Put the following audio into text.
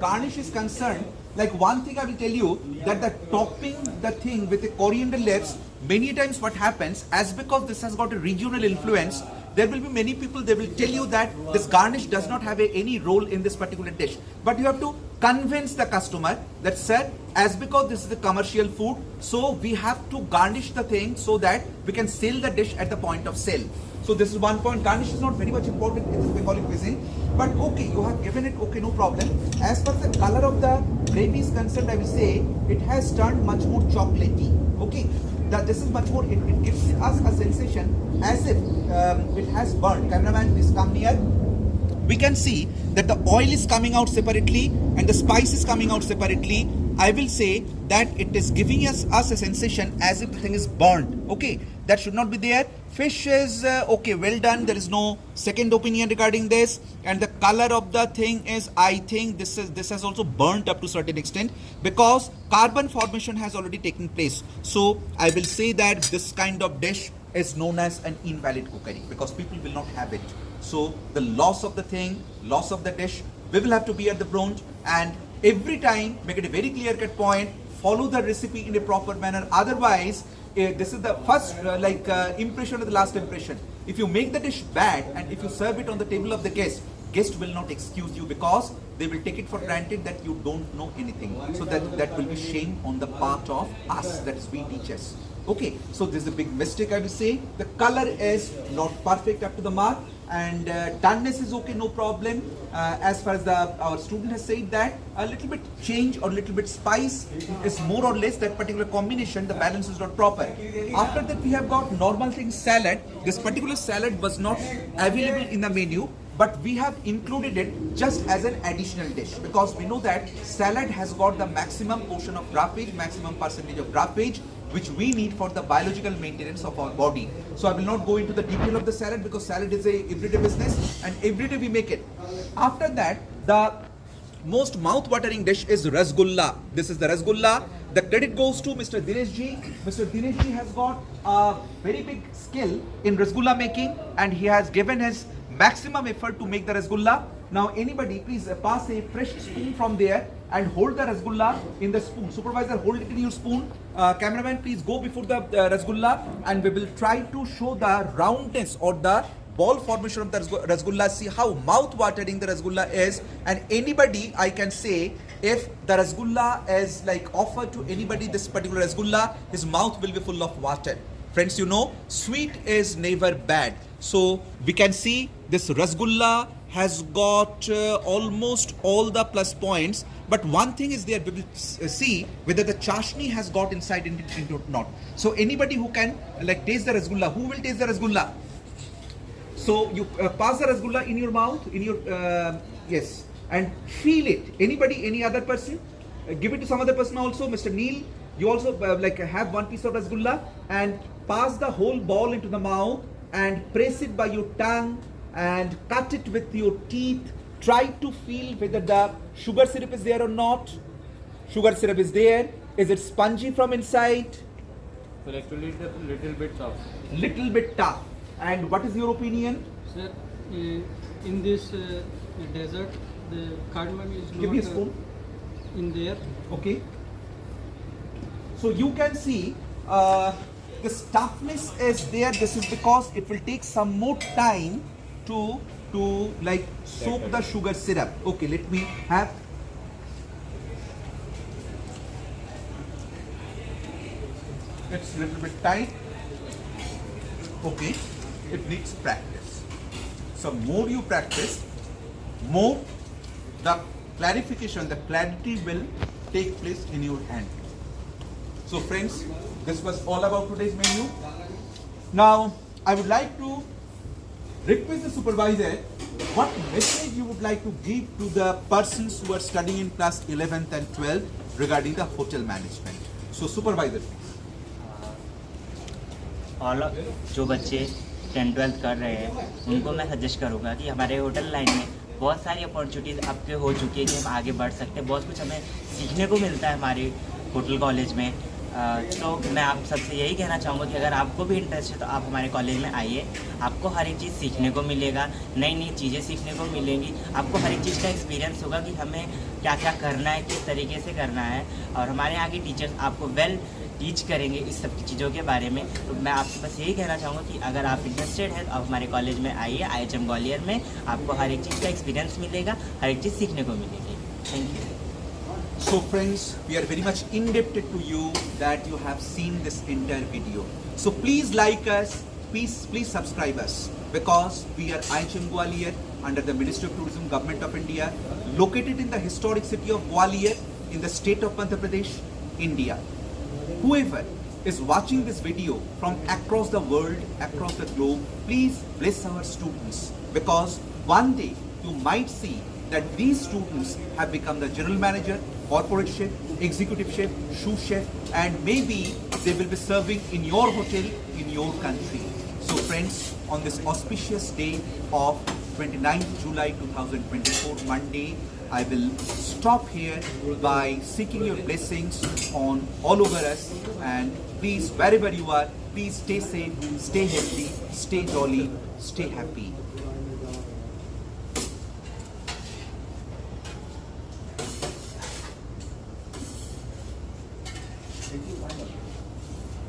garnish is concerned, like one thing I will tell you, that the topping the thing with the coriander leaves, many times what happens, as because this has got a regional influence, there will be many people, they will tell you that this garnish does not have any role in this particular dish. But you have to convince the customer that, sir, as because this is a commercial food, so we have to garnish the thing so that we can sell the dish at the point of sale. So this is one point. Garnish is not very much important in this Bengali cuisine. But okay, you have given it, okay, no problem. As far as the color of the gravy is concerned, I will say it has turned much more chocolatey. Okay, that this is much more, it gives us a sensation as if it has burnt. Cameraman, please come near. We can see that the oil is coming out separately and the spice is coming out separately. I will say that it is giving us a sensation as if the thing is burnt. Okay, that should not be there. Fish is okay, well done. There is no second opinion regarding this. And the color of the thing is, I think this has also burnt up to a certain extent because carbon formation has already taken place. So I will say that this kind of dish is known as an invalid cookery because people will not have it. So the loss of the thing, loss of the dish, we will have to be at the front, and every time make it a very clear-cut point, follow the recipe in a proper manner. Otherwise, this is the first impression or the last impression. If you make the dish bad and if you serve it on the table of the guest will not excuse you because they will take it for granted that you don't know anything. So that will be shame on the part of us, that is we teachers. Okay, so this is a big mistake I will say. The color is not perfect up to the mark, and doneness is okay, no problem. As far as our student has said that a little bit change or little bit spice is more or less that particular combination, the balance is not proper. After that we have got normal thing, salad. This particular salad was not available in the menu, but we have included it just as an additional dish because we know that salad has got the maximum portion of roughage, maximum percentage of roughage, which we need for the biological maintenance of our body. So I will not go into the detail of the salad because salad is a everyday business and every day we make it. After that, the most mouth-watering dish is rasgulla. This is the rasgulla. The credit goes to Mr. Dinesh Ji. Mr. Dinesh Ji has got a very big skill in rasgulla making and he has given his maximum effort to make the rasgulla. Now anybody please pass a fresh spoon from there and hold the rasgulla in the spoon. Supervisor, hold it in your spoon. Cameraman, please go before the rasgulla and we will try to show the roundness or the ball formation of the rasgulla. See how mouth-watering the rasgulla is, and anybody, I can say, if the rasgulla is like offered to anybody this particular rasgulla, his mouth will be full of water. Friends, you know, sweet is never bad. So we can see this rasgulla has got almost all the plus points, but one thing is there, we will see whether the chashni has got inside into or not. So anybody who can like taste the rasgulla, who will taste the rasgulla? So you pass the rasgulla in your mouth, in your yes, and feel it. Anybody, any other person? Give it to some other person also. Mr. Neil, you also have one piece of rasgulla and pass the whole ball into the mouth and press it by your tongue and cut it with your teeth. Try to feel whether the sugar syrup is there or not. Sugar syrup is there. Is it spongy from inside? Well, actually, it's a little bit tough. Little bit tough. And what is your opinion? Sir, in this desert, the cardamom is Give me a spoon. In there. Okay. So you can see this toughness is there. This is because it will take some more time to like soak the sugar syrup. Okay, let me have. It's a little bit tight. Okay, it needs practice. So more you practice, more the clarification, the clarity will take place in your hand. So friends, this was all about today's menu. Now, I would like to request the supervisor what message you would like to give to the persons who are studying in class 11th and 12th regarding the hotel management. So supervisor, please. और जो बच्चे 10th-12th कर रहे हैं उनको मैं suggest करूँगा कि हमारे होटल लाइन में बहुत सारी अपॉर्चुनिटीज़ अब हो चुकी है कि हम आगे बढ़ सकते हैं। बहुत कुछ हमें सीखने को मिलता है हमारे होटल कॉलेज में। तो मैं आप सबसे यही कहना चाहूँगा कि अगर आपको भी इंटरेस्ट है तो आप हमारे कॉलेज में आइए। आपको हर एक चीज़ सीखने को मिलेगा, नई नई चीज़ें सीखने को मिलेंगी, आपको हर एक चीज़ का एक्सपीरियंस होगा कि हमें क्या क्या करना है, किस तरीके से करना है। और हमारे यहाँ के टीचर्स आपको वेल टीच करेंगे इस सब की चीज़ों के बारे में। तो मैं आपसे बस यही कहना चाहूँगा कि अगर आप इंटरेस्टेड हैं तो आप हमारे कॉलेज में आइए। IHM ग्वालियर में आपको हर एक चीज़ का एक्सपीरियंस मिलेगा, हर एक चीज़ सीखने को मिलेगी। Thank you. So friends, we are very much indebted to you that you have seen this entire video. So please like us, please subscribe us, because we are IHM Gwalior under the Ministry of Tourism, Government of India, located in the historic city of Gwalior in the state of Madhya Pradesh, India. Whoever is watching this video from across the world, across the globe, please bless our students, because one day you might see that these students have become the general manager, corporate chef, executive chef, sous chef, and maybe they will be serving in your hotel in your country. So friends, on this auspicious day of 29th July 2024, Monday, I will stop here by seeking your blessings on all over us, and please, wherever you are, please stay safe, stay healthy, stay jolly, stay happy.